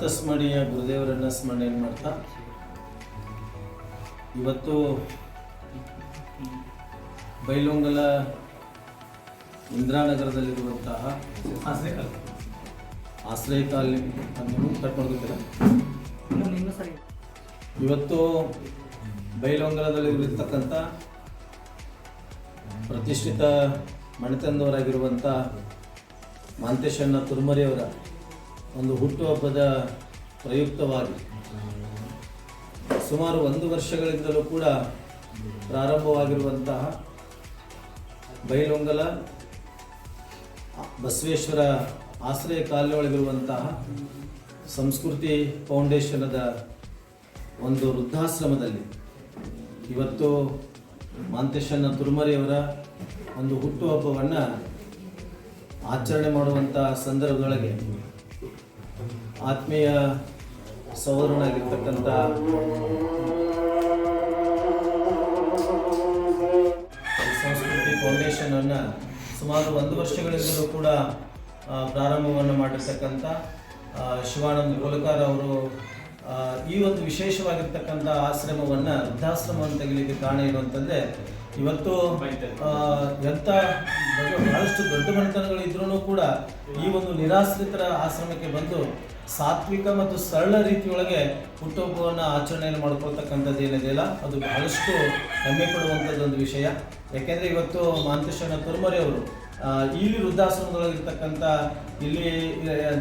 ಪ್ರಾತಸ್ಮರಣೀಯ ಗುರುದೇವರನ್ನು ಸ್ಮರಣೆ ಮಾಡ್ತಾ ಇವತ್ತು ಬೈಲೊಂಗಲ ಇಂದಿರಾನಗರದಲ್ಲಿರುವಂತಹ ಆಶ್ರಯ ಕಾಲನಿ ಅನ್ನು ಕಟ್ಕೊಂಡಿದ್ದೀರ. ಇವತ್ತು ಬೈಲೊಂಗಲದಲ್ಲಿರತಕ್ಕಂಥ ಪ್ರತಿಷ್ಠಿತ ಮನೆತನದವರಾಗಿರುವಂಥ ಮಾಂತೇಶಣ್ಣ ತುರ್ಮರಿಯವರ ಒಂದು ಹುಟ್ಟುಹಬ್ಬದ ಪ್ರಯುಕ್ತವಾಗಿ ಸುಮಾರು 1 ವರ್ಷಗಳಿಂದಲೂ ಕೂಡ ಪ್ರಾರಂಭವಾಗಿರುವಂತಹ ಬೈಲೊಂಗಲ ಬಸವೇಶ್ವರ ಆಶ್ರಯ ಕಾಲನಿ ಒಳಗಿರುವಂತಹ ಸಂಸ್ಕೃತಿ ಫೌಂಡೇಶನದ ಒಂದು ವೃದ್ಧಾಶ್ರಮದಲ್ಲಿ ಇವತ್ತು ಮಾಂತೇಶಣ್ಣ ತುರ್ಮರಿಯವರ ಒಂದು ಹುಟ್ಟುಹಬ್ಬವನ್ನು ಆಚರಣೆ ಮಾಡುವಂಥ ಸಂದರ್ಭದೊಳಗೆ ಆತ್ಮೀಯ ಸಹೋದರನಾಗಿರ್ತಕ್ಕಂಥ ಸಂಸ್ಕೃತಿ ಫೌಂಡೇಶನನ್ನು ಸುಮಾರು 1 ವರ್ಷಗಳಿಂದಲೂ ಕೂಡ ಪ್ರಾರಂಭವನ್ನು ಮಾಡಿರ್ತಕ್ಕಂಥ ಶಿವಾನಂದ ಕೋಲಕಾರ ಅವರು ಈ ಒಂದು ವಿಶೇಷವಾಗಿರ್ತಕ್ಕಂಥ ಆಶ್ರಮವನ್ನು ವೃದ್ಧಾಶ್ರಮ ಅಂತ ತೆಗಿಲಿಕ್ಕೆ ಕಾರಣ ಏನು ಅಂತಂದರೆ, ಇವತ್ತು ಎಂಥ ಬಹಳಷ್ಟು ದೊಡ್ಡ ಮನೆತನಗಳು ಇದ್ರೂ ಕೂಡ ಈ ಒಂದು ನಿರಾಶ್ರಿತರ ಆಶ್ರಮಕ್ಕೆ ಬಂದು ಸಾತ್ವಿಕ ಮತ್ತು ಸರಳ ರೀತಿಯೊಳಗೆ ಹುಟ್ಟುಹಬ್ಬವನ್ನು ಆಚರಣೆಯನ್ನು ಮಾಡ್ಕೊಳ್ತಕ್ಕಂಥದ್ದು ಏನಿದೆಯಲ್ಲ ಅದು ಬಹಳಷ್ಟು ಹೆಮ್ಮೆ ಪಡುವಂಥದ್ದೊಂದು ವಿಷಯ. ಯಾಕೆಂದರೆ ಇವತ್ತು ಮಾಂತೇಶಣ್ಣ ತುರ್ಮರಿ ಅವರು ಇಲ್ಲಿ ವೃದ್ಧಾಶ್ರಮದೊಳಗಿರ್ತಕ್ಕಂಥ ಇಲ್ಲಿ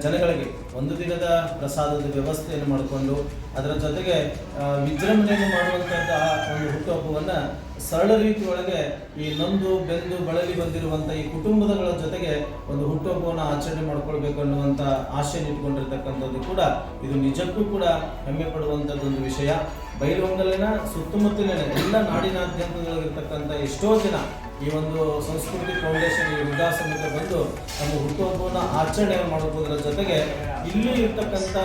ಜನಗಳಿಗೆ ಒಂದು ದಿನದ ಪ್ರಸಾದದ ವ್ಯವಸ್ಥೆಯನ್ನು ಮಾಡಿಕೊಂಡು ಅದರ ಜೊತೆಗೆ ವಿಜೃಂಭಣೆಯನ್ನು ಮಾಡುವಂಥದ್ದು ಆ ಒಂದು ಹುಟ್ಟುಹಬ್ಬವನ್ನು ಸರಳ ರೀತಿಯೊಳಗೆ ಈ ನೊಂದು ಬೆಂದು ಬಳಲಿ ಬಂದಿರುವಂಥ ಈ ಕುಟುಂಬಗಳ ಜೊತೆಗೆ ಒಂದು ಹುಟ್ಟುಹಬ್ಬವನ್ನು ಆಚರಣೆ ಮಾಡ್ಕೊಳ್ಬೇಕು ಅನ್ನುವಂಥ ಆಶೆಯನ್ನು ಇಟ್ಕೊಂಡಿರ್ತಕ್ಕಂಥದ್ದು ಕೂಡ ಇದು ನಿಜಕ್ಕೂ ಕೂಡ ಹೆಮ್ಮೆ ಪಡುವಂಥದ್ದೊಂದು ವಿಷಯ. ಬೈಲೊಂಗಲಿನ ಸುತ್ತಮುತ್ತಲಿನ ಎಲ್ಲ ನಾಡಿನಾದ್ಯಂತದೊಳಗಿರ್ತಕ್ಕಂಥ ಎಷ್ಟೋ ಜನ ಈ ಒಂದು ಸಂಸ್ಕೃತಿ ಫೌಂಡೇಶನ್ ಈ ವೃದ್ಧಾಶ್ರಮಕ್ಕೆ ಬಂದು ನಮ್ಮ ಹುಟ್ಟುಹಬ್ಬವನ್ನು ಆಚರಣೆ ಮಾಡೋದ್ರ ಜೊತೆಗೆ ಇಲ್ಲಿ ಇರ್ತಕ್ಕಂಥ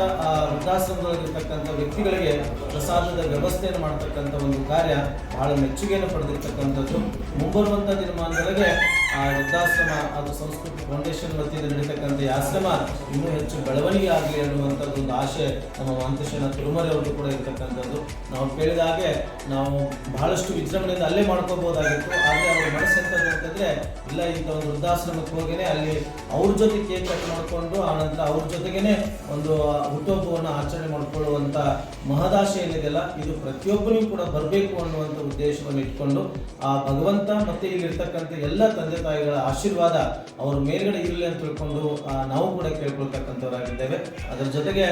ವೃದ್ಧಾಶ್ರಮದೊಳಗಿರ್ತಕ್ಕಂಥ ವ್ಯಕ್ತಿಗಳಿಗೆ ಪ್ರಸಾದದ ವ್ಯವಸ್ಥೆಯನ್ನು ಮಾಡ್ತಕ್ಕಂಥ ಒಂದು ಕಾರ್ಯ ಬಹಳ ಮೆಚ್ಚುಗೆಯನ್ನು ಪಡೆದಿರ್ತಕ್ಕಂಥದ್ದು. ಮುಂಬರುವಂಥ ದಿನಮಾನದೊಳಗೆ ಆ ವೃದ್ಧಾಶ್ರಮ ಅದು ಸಂಸ್ಕೃತಿ ಫೌಂಡೇಶನ್ ವತಿಯಿಂದ ನಡೀತಕ್ಕಂಥ ಈ ಆಶ್ರಮ ಇನ್ನೂ ಹೆಚ್ಚು ಬೆಳವಣಿಗೆ ಆಗಲಿ ಅನ್ನುವಂಥದ್ದು ಒಂದು ಆಶೆ ನಮ್ಮ ಮಾಂತೇಶಣ್ಣ ತುರ್ಮರಿ ಅವ್ರದ್ದು ಕೂಡ ಇರ್ತಕ್ಕಂಥದ್ದು. ನಾವು ಕೇಳಿದ ಹಾಗೆ ನಾವು ಬಹಳಷ್ಟು ವಿಜೃಂಭಣೆಯಿಂದ ಅಲ್ಲೇ ಮಾಡ್ಕೋಬೋದಾಗಿತ್ತು, ಆದರೆ ಅವ್ರ ಮನಸ್ಸು ಎಂಥದ್ದು ಅಂತಂದರೆ ಇಲ್ಲ ಇಂಥ ಒಂದು ವೃದ್ಧಾಶ್ರಮಕ್ಕೆ ಹೋಗಿನೇ ಅಲ್ಲಿ ಅವ್ರ ಜೊತೆ ಕೇಕ್ ಕಟ್ ಮಾಡಿಕೊಂಡು ಆನಂತರ ಅವ್ರ ಜೊತೆಗೇನೆ ಒಂದು ಹುಟ್ಟುಹಬ್ಬವನ್ನು ಆಚರಣೆ ಮಾಡಿಕೊಳ್ಳುವಂಥ ಮಹದಾಶೆ ಏನಿದೆಯಲ್ಲ ಇದು ಪ್ರತಿಯೊಬ್ಬರಿಗೂ ಕೂಡ ಬರಬೇಕು ಅನ್ನುವಂಥ ಉದ್ದೇಶವನ್ನು ಇಟ್ಕೊಂಡು ಆ ಭಗವಂತ ಮತ್ತು ಇಲ್ಲಿರ್ತಕ್ಕಂಥ ಎಲ್ಲ ತಂದೆ ತಾಯಿಗಳ ಆಶೀರ್ವಾದ ಅವ್ರ ಮೇಲ್ಗಡೆ ಇರಲಿ ಅಂತ ತಿಳ್ಕೊಂಡು ನಾವು ಕೂಡ ಕೇಳ್ಕೊಳ್ತಕ್ಕಂಥವರಾಗಿದ್ದೇವೆ. ಅದರ ಜೊತೆಗೆ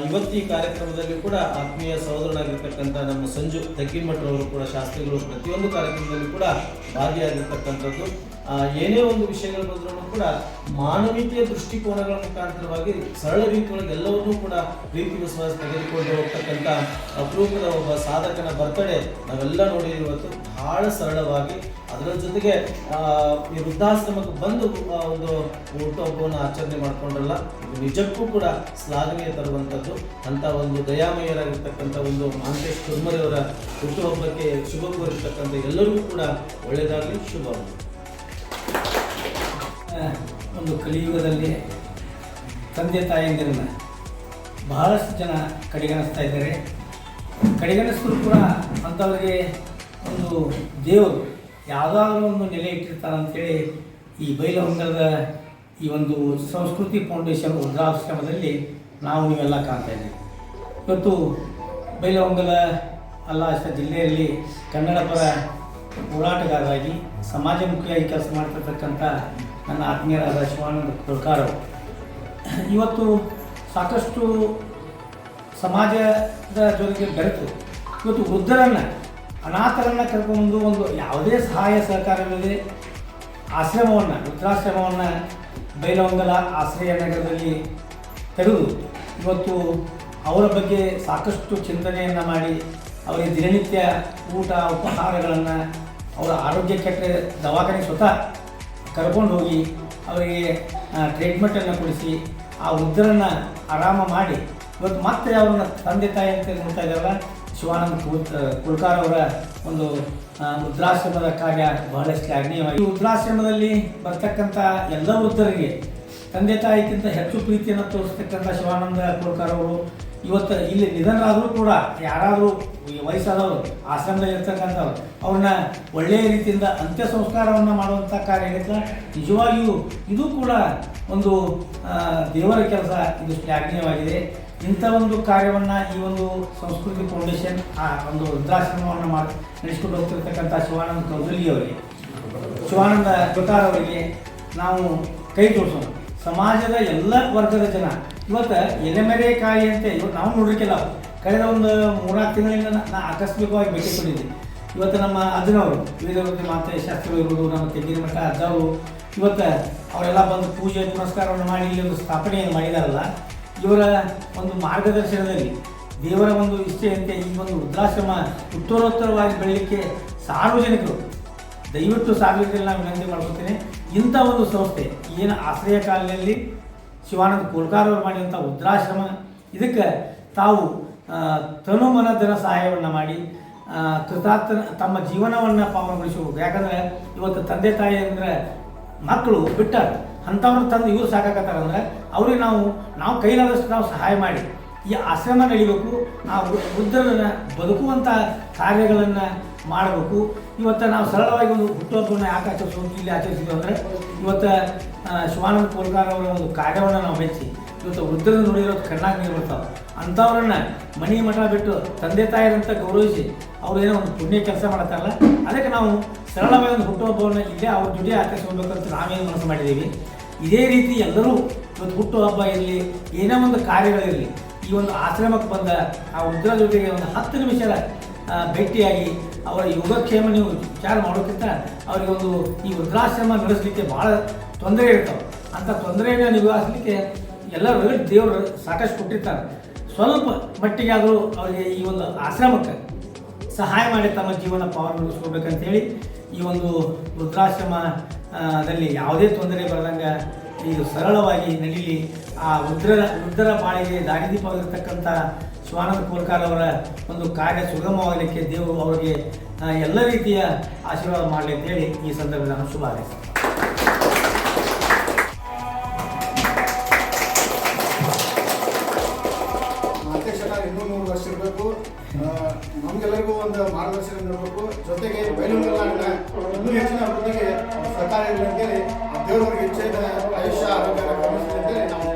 ಇವತ್ತು ಈ ಕಾರ್ಯಕ್ರಮದಲ್ಲಿ ಕೂಡ ಆತ್ಮೀಯ ಸಹೋದರನಾಗಿರ್ತಕ್ಕಂಥ ನಮ್ಮ ಸಂಜು ತೆಗ್ಗಿನಮಠರವರು ಕೂಡ ಶಾಸ್ತ್ರಿಗಳು ಪ್ರತಿಯೊಂದು ಕಾರ್ಯಕ್ರಮದಲ್ಲಿ ಕೂಡ ಭಾಗಿಯಾಗಿರ್ತಕ್ಕಂಥದ್ದು. ಏನೇ ಒಂದು ವಿಷಯಗಳು ಬಂದರೂ ಕೂಡ ಮಾನವೀಯತೆಯ ದೃಷ್ಟಿಕೋನಗಳ ಮುಖಾಂತರವಾಗಿ ಸರಳ ರೀತಿಯೊಳಗೆ ಎಲ್ಲವನ್ನೂ ಕೂಡ ಪ್ರೀತಿ ವಿಶ್ವಾಸ ತೆಗೆದುಕೊಂಡು ಹೋಗ್ತಕ್ಕಂಥ ಅಪರೂಪದ ಒಬ್ಬ ಸಾಧಕನ ಬರ್ತಡೇ ನಾವೆಲ್ಲ ನೋಡಿದ್ದೀವಿ. ಇವತ್ತು ಬಹಳ ಸರಳವಾಗಿ ಅದರ ಜೊತೆಗೆ ಈ ವೃದ್ಧಾಶ್ರಮಕ್ಕೆ ಬಂದು ಒಂದು ಹುಟ್ಟುಹಬ್ಬವನ್ನು ಆಚರಣೆ ಮಾಡಿಕೊಂಡ್ರಲ್ಲ ಇದು ನಿಜಕ್ಕೂ ಕೂಡ ಶ್ಲಾಘನೀಯ ತರುವಂಥದ್ದು. ಅಂಥ ಒಂದು ದಯಾಮಯರಾಗಿರ್ತಕ್ಕಂಥ ಒಂದು ಮಾಂತೇಶ್ ತುರ್ಮರಿಯವರ ಹುಟ್ಟುಹಬ್ಬಕ್ಕೆ ಶುಭ ಕೋರಿರ್ತಕ್ಕಂಥ ಎಲ್ಲರಿಗೂ ಕೂಡ ಒಳ್ಳೆಯದಾಗಲಿ, ಶುಭವಾಗಲಿ. ಒಂದು ಕಲಿಯುಗದಲ್ಲಿ ತಂದೆ ತಾಯಂದಿರನ್ನ ಬಹಳಷ್ಟು ಜನ ಕಡೆಗಣಿಸ್ತಾ ಇದ್ದಾರೆ. ಕಡೆಗಣಿಸಿದ್ರು ಕೂಡ ಅಂಥವ್ರಿಗೆ ಒಂದು ದೇವರು ಯಾವುದಾದ್ರೂ ಒಂದು ನೆಲೆ ಇಟ್ಟಿರ್ತಾರಂತೇಳಿ ಈ ಬೈಲಹೊಂಗಲದ ಈ ಒಂದು ಸಂಸ್ಕೃತಿ ಫೌಂಡೇಶನ್ ವೃದ್ಧಾಶ್ರಮದಲ್ಲಿ ನಾವು ನೀವೆಲ್ಲ ಕಾಣ್ತಾ ಇದ್ದೀವಿ. ಇವತ್ತು ಬೈಲಹೊಂಗಲ ಅಲ್ಲ ಅಷ್ಟೇ ಜಿಲ್ಲೆಯಲ್ಲಿ ಕನ್ನಡ ಪರ ಹೋರಾಟಗಾರರಾಗಿ ಸಮಾಜಮುಖಿಯಾಗಿ ಕೆಲಸ ಮಾಡ್ತಿರ್ತಕ್ಕಂಥ ನನ್ನ ಆತ್ಮೀಯರಾದ ಶಿವಾನಂದ ಕೋಲಕಾರ ಇವತ್ತು ಸಾಕಷ್ಟು ಸಮಾಜದ ಜೊತೆಗೆ ಬೆರೆತು ಇವತ್ತು ವೃದ್ಧರನ್ನು ಅನಾಥರನ್ನು ಕರ್ಕೊಂಡು ಒಂದು ಯಾವುದೇ ಸಹಾಯ ಸಹಕಾರವಿಲ್ಲದೆ ಆಶ್ರಮವನ್ನು ವೃದ್ಧಾಶ್ರಮವನ್ನು ಬೈಲಹೊಂಗಲ ಆಶ್ರಯ ನಗರದಲ್ಲಿ ತೆರೆದು ಇವತ್ತು ಅವರ ಬಗ್ಗೆ ಸಾಕಷ್ಟು ಚಿಂತನೆಯನ್ನು ಮಾಡಿ ಅವರಿಗೆ ದಿನನಿತ್ಯ ಊಟ ಉಪಹಾರಗಳನ್ನು ಅವರ ಆರೋಗ್ಯ ಕೆಟ್ಟರೆ ದವಾಖಾನೆ ಸ್ವತಃ ಕರ್ಕೊಂಡು ಹೋಗಿ ಅವರಿಗೆ ಟ್ರೀಟ್ಮೆಂಟನ್ನು ಕೊಡಿಸಿ ಆ ವೃದ್ಧರನ್ನು ಆರಾಮ ಮಾಡಿ ಇವತ್ತು ಮತ್ತೆ ಅವ್ರನ್ನ ತಂದೆ ತಾಯಿ ಅಂತ ನೋಡ್ತಾ ಇದ್ದಾರಲ್ಲ ಶಿವಾನಂದ ಕೋಲಕಾರ ಅವರ ಒಂದು ವೃದ್ಧಾಶ್ರಮದ ಕಾರ್ಯ ಬಹಳ ಶ್ಲಾಘನೀಯವಾಗಿ. ಈ ವೃದ್ಧಾಶ್ರಮದಲ್ಲಿ ಬರ್ತಕ್ಕಂಥ ಎಲ್ಲ ವೃದ್ಧರಿಗೆ ತಂದೆ ತಾಯಿಗಿಂತ ಹೆಚ್ಚು ಪ್ರೀತಿಯನ್ನು ತೋರಿಸ್ತಕ್ಕಂಥ ಶಿವಾನಂದ ಕೋಲ್ಕರ್ ಅವರು ಇವತ್ತು ಇಲ್ಲಿ ನಿಧನರಾದರೂ ಕೂಡ ಯಾರಾದರೂ ವಯಸ್ಸಾದವರು ಆಶ್ರಮದಲ್ಲಿ ಇರ್ತಕ್ಕಂಥವ್ರು ಅವ್ರನ್ನ ಒಳ್ಳೆಯ ರೀತಿಯಿಂದ ಅಂತ್ಯ ಸಂಸ್ಕಾರವನ್ನು ಮಾಡುವಂಥ ಕಾರ್ಯ ಆಗೈತೆ. ನಿಜವಾಗಿಯೂ ಇದು ಕೂಡ ಒಂದು ದೇವರ ಕೆಲಸ, ಇದು ಶ್ಲಾಘನೀಯವಾಗಿದೆ. ಇಂಥ ಒಂದು ಕಾರ್ಯವನ್ನು ಈ ಒಂದು ಸಂಸ್ಕೃತಿ ಫೌಂಡೇಶನ್ ಒಂದು ವೃದ್ಧಾಶ್ರಮವನ್ನು ನಡೆಸಿಕೊಂಡು ಹೋಗ್ತಿರ್ತಕ್ಕಂಥ ಶಿವಾನಂದ ಕೌಜಲ್ಗಿ ಅವರಿಗೆ, ಶಿವಾನಂದ ಕೋಲ್ಕರ್ ಅವರಿಗೆ ನಾವು ಕೈ ಜೋಡಿಸೋಣ. ಸಮಾಜದ ಎಲ್ಲ ವರ್ಗದ ಜನ ಇವತ್ತು ಎಲೆಮೆರೆ ಕಾಯಿ ಅಂತ ಇವತ್ತು ನಾವು ನೋಡಿರ್ಕಿಲ್ಲ. ಕಳೆದ ಒಂದು 3-4 ತಿಂಗಳಿಂದ ನಾನು ಆಕಸ್ಮಿಕವಾಗಿ ಭೇಟಿ ಕೊಟ್ಟಿದ್ದೆ. ಇವತ್ತು ನಮ್ಮ ಅಜ್ಜನವರು ವೀರವೃದ್ಧಿ ಮಾತೆ ಶಾಸ್ತ್ರಿಗಳು ಇರ್ಬೋದು, ನಮ್ಮ ತೆಂಗಿನ ಮಠ ಅಜ್ಜವರು ಇವತ್ತು ಅವರೆಲ್ಲ ಬಂದು ಪೂಜೆ ಪುನಸ್ಕಾರವನ್ನು ಮಾಡಿ ಇಲ್ಲಿ ಒಂದು ಸ್ಥಾಪನೆಯನ್ನು ಮಾಡಿದಾರಲ್ಲ, ಇವರ ಒಂದು ಮಾರ್ಗದರ್ಶನದಲ್ಲಿ ದೇವರ ಒಂದು ಇಚ್ಛೆಯಂತೆ ಈ ಒಂದು ವೃದ್ಧಾಶ್ರಮ ಉತ್ತರೋತ್ತರವಾಗಿ ಬೆಳಲಿಕ್ಕೆ ಸಾರ್ವಜನಿಕರು ದಯವಿಟ್ಟು ಸಾರ್ವಜನಿಕರಲ್ಲಿ ನಾನು ವಿನಂತಿ ಮಾಡ್ಕೊತೀನಿ. ಇಂಥ ಒಂದು ಸಂಸ್ಥೆ ಏನು ಆಶ್ರಯ ಕಾಲದಲ್ಲಿ ಶಿವಾನಂದ ಕೋಲ್ಕರ್ ಅವರು ಮಾಡಿದಂಥ ವೃದ್ಧಾಶ್ರಮ, ಇದಕ್ಕೆ ತಾವು ತನು ಮನ ಧನ ಸಹಾಯವನ್ನು ಮಾಡಿ ತಮ್ಮ ಜೀವನವನ್ನು ಪಾವನಗೊಳಿಸಬೇಕು. ಯಾಕಂದರೆ ಇವತ್ತು ತಂದೆ ತಾಯಿ ಅಂದರೆ ಮಕ್ಕಳು ಬಿಟ್ಟಾರೆ, ಅಂಥವ್ರನ್ನ ತಂದು ಇವರು ಸಾಕಾಕತ್ತಾರಂದ್ರೆ ಅವ್ರಿಗೆ ನಾವು ಕೈಲಾದಷ್ಟು ನಾವು ಸಹಾಯ ಮಾಡಿ ಈ ಆಶ್ರಮ ನಡಿಬೇಕು, ಆ ವೃದ್ಧರನ್ನ ಬದುಕುವಂಥ ಕಾರ್ಯಗಳನ್ನು ಮಾಡಬೇಕು. ಇವತ್ತು ನಾವು ಸರಳವಾಗಿ ಒಂದು ಹುಟ್ಟುಹಬ್ಬವನ್ನು ಯಾಕೆ ಆಚರಿಸೋದು, ಇಲ್ಲಿ ಆಚರಿಸಿದ್ವಿ ಅಂದರೆ ಇವತ್ತು ಶಿವಾನಂದ ಕೋಲ್ಕರ್ ಅವರ ಒಂದು ಕಾರ್ಯವನ್ನು ನಾವು ಮೆಚ್ಚಿ ಇವತ್ತು ವೃದ್ಧರನ್ನು ನೋಡಿರೋದು ಕಣ್ಣಾಗಿ ನೀರು ಬರ್ತಾವೆ. ಅಂಥವ್ರನ್ನ ಮನೆ ಮಠ ಬಿಟ್ಟು ತಂದೆ ತಾಯಿರಂತ ಗೌರವಿಸಿ ಅವ್ರು ಏನೋ ಒಂದು ಪುಣ್ಯ ಕೆಲಸ ಮಾಡ್ತಾರಲ್ಲ, ಅದಕ್ಕೆ ನಾವು ಸರಳವಾಗಿ ಒಂದು ಹುಟ್ಟುಹಬ್ಬವನ್ನು ಇಲ್ಲೇ ಅವ್ರ ಜೊತೆ ಆಚರಿಸ್ಕೊಳ್ಬೇಕಂತ ನಾವೇನು ಮನಸ್ಸು ಮಾಡಿದ್ದೀವಿ. ಇದೇ ರೀತಿ ಎಲ್ಲರೂ ಇವತ್ತು ಹುಟ್ಟುಹಬ್ಬ ಇರಲಿ, ಏನೇ ಒಂದು ಕಾರ್ಯಗಳಿರಲಿ, ಈ ಒಂದು ಆಶ್ರಮಕ್ಕೆ ಬಂದ ಆ ವೃದ್ಧರ ಜೊತೆಗೆ ಒಂದು 10 ನಿಮಿಷ ಭೇಟಿಯಾಗಿ ಅವರ ಯೋಗಕ್ಷೇಮ ನೀವು ವಿಚಾರ ಮಾಡೋಕ್ಕಿಂತ ಅವರಿಗೆ ಒಂದು ಈ ವೃದ್ಧಾಶ್ರಮ ನಡೆಸಲಿಕ್ಕೆ ಭಾಳ ತೊಂದರೆ ಇರ್ತಾವೆ. ಅಂಥ ತೊಂದರೆಯನ್ನು ನಿವಾರಿಸಲಿಕ್ಕೆ ಎಲ್ಲರೂ ದೇವರು ಸಾಕಷ್ಟು ಕೊಟ್ಟಿರ್ತಾರೆ. ಸ್ವಲ್ಪ ಮಟ್ಟಿಗೆ ಆದರೂ ಅವರಿಗೆ ಈ ಒಂದು ಆಶ್ರಮಕ್ಕೆ ಸಹಾಯ ಮಾಡಿ ತಮ್ಮ ಜೀವನ ಪಾವನಗೊಳಿಸ್ಕೋಬೇಕಂತೇಳಿ ಈ ಒಂದು ವೃದ್ಧಾಶ್ರಮದಲ್ಲಿ ಯಾವುದೇ ತೊಂದರೆ ಬರದಂಗೆ ಇದು ಸರಳವಾಗಿ ನಡೀಲಿ, ಆ ವೃದ್ಧರ ಬಾಳಿಗೆ ದಾರಿದೀಪವಾಗಿರ್ತಕ್ಕಂಥ ಶಿವಾನಂದ ಕೋಲ್ಕರ್ ಅವರ ಒಂದು ಕಾರ್ಯ ಸುಗಮವಾಗಲಿಕ್ಕೆ ದೇವರು ಅವರಿಗೆ ಎಲ್ಲ ರೀತಿಯ ಆಶೀರ್ವಾದ ಮಾಡಲಿ ಅಂತೇಳಿ ಈ ಸಂದರ್ಭದಲ್ಲಿ ನಾನು ಶುಭ ಹಾರೈಸ್ತೀನಿ. ಇನ್ನೂ 3 ವರ್ಷ ಇರಬೇಕು, ನಮಗೆಲ್ಲರಿಗೂ ಒಂದು ಮಾರ್ಗದರ್ಶನ ನೀಡಬೇಕು. ಜೊತೆಗೆ ಬೈಲಹೊಂಗಲನ ಇನ್ನೂ ಹೆಚ್ಚಿನ ಅಭಿವೃದ್ಧಿಗೆ ಸರ್ಕಾರ ಇರಲಿ ಅಂತೇಳಿ ದೇವರವರಿಗೆ ಇಚ್ಛೆ ಆಯುಷ್ಯ ಆರೋಗ್ಯ ಕರುಣಿಸಲಿ ಅಂತೇಳಿ ನಾವು